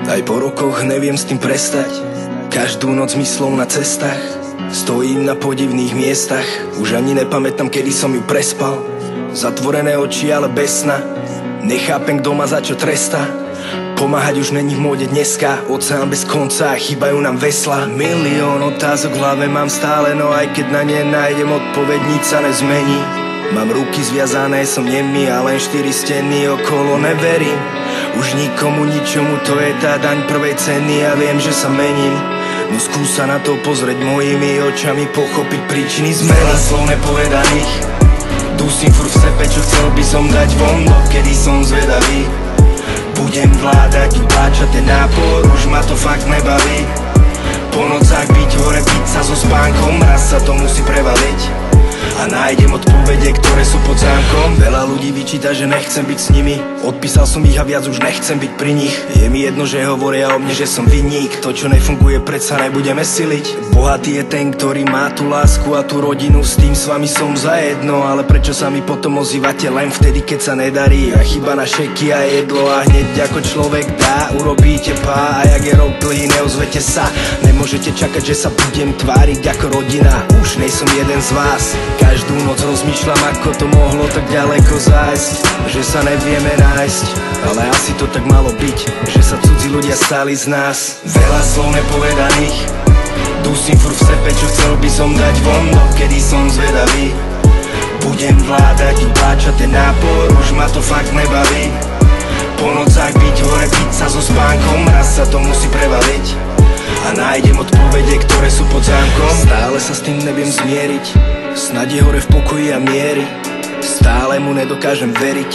Aj po rokoch neviem s tým prestať. Každú noc myslou na cestách, stojím na podivných miestach. Už ani nepamätám, kedy som ju prespal. Zatvorené oči, ale bez sna. Nechápem, kto ma za čo trestá. Pomáhať už není v móde dneska. Oceán bez konca, chýbajú nám vesla. Milión otázok v hlave mám stále, no aj keď na ne nájdem odpoveď, nič sa nezmení. Mám ruky zviazané, som nemý a len 4 steny okolo, neverím už nikomu, ničomu, to je tá daň prvej ceny a viem, že sa mením. No skús sa na to pozrieť mojimi očami, pochopiť príčiny zmeny. Veľa slov nepovedaných, dusím furt v sebe, čo chcel by som dať von, kedy som zvedavý. Budem vládať, utláčať ten nápor, už ma to fakt nebaví. Po nocách byť hore, piť sa so spánkom, raz sa to musí prevaliť. A nájdem odpovede, ktoré sú pod zámkom. Veľa ľudí vyčíta, že nechcem byť s nimi. Odpísal som ich a viac už nechcem byť pri nich. Je mi jedno, že hovoria o mne, že som vinník. To, čo nefunguje, predsa nebudeme siliť. Bohatý je ten, ktorý má tú lásku a tú rodinu. S tým s vami som zajedno. Ale prečo sa mi potom ozývate len vtedy, keď sa nedarí? A chyba na šeky a jedlo a hneď ako človek dá, urobíte pá. A jak je rok dlhý, neozvete sa. Nemôžete čakať, že sa budem tváriť ako rodina. Už nejsom jeden z vás. Každú noc rozmýšľam, ako to mohlo tak ďaleko zájsť, že sa nevieme nájsť, ale asi to tak malo byť, že sa cudzí ľudia stali z nás. Veľa slov nepovedaných, dusím furt v sebe, čo chcel by som dať von, kedy som zvedavý. Budem vládať, utláčať ten nápor, už ma to fakt nebaví. Po nocách byť hore, piť sa so spánkom, raz sa to musí prevaliť. A nájdem odpovede, ktoré sú pod zámkom. Stále sa s tým neviem zmieriť, snad je hore v pokoji a miery. Stále mu nedokážem veriť.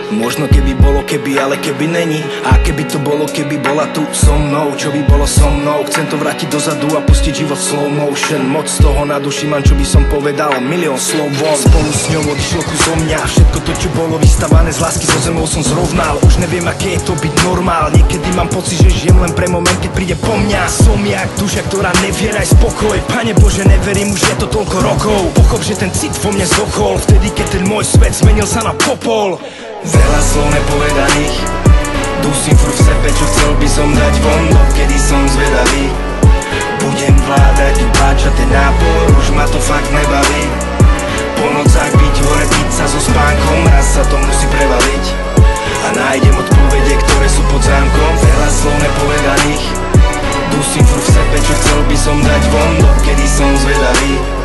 Možno keby bolo keby, ale keby není. A keby to bolo, keby bola tu so mnou. Čo by bolo so mnou? Chcem to vrátiť dozadu a pustiť život slow motion. Moc toho na duši mám, čo by som povedal, milión slov von. Spolu s ňou odišlo kuzo mňa. Všetko to, čo bolo vystavané z lásky, so zemou som zrovnal. Už neviem, aké je to byť normál. Niekedy mám pocit, že žijem len pre moment, keď príde po mňa. Som jak duša, ktorá nevie aj spokoj. Pane Bože, neverím, už je to toľko rokov. Pochop, že ten cit vo mne zochol vtedy, keď ten môj svet zmenil sa na popol. Veľa slov nepovedaných, dusím furt v sebe, čo chcel by som dať von, kedy som zvedavý. Budem vládať, utláčať ten nápor, už ma to fakt nebaví. Po nocách byť hore, piť sa so spánkom, raz sa to musí prevaliť. A nájdem odpovede, ktoré sú pod zámkom. Veľa slov nepovedaných, dusím furt v sebe, čo chcel by som dať von, kedy som zvedavý.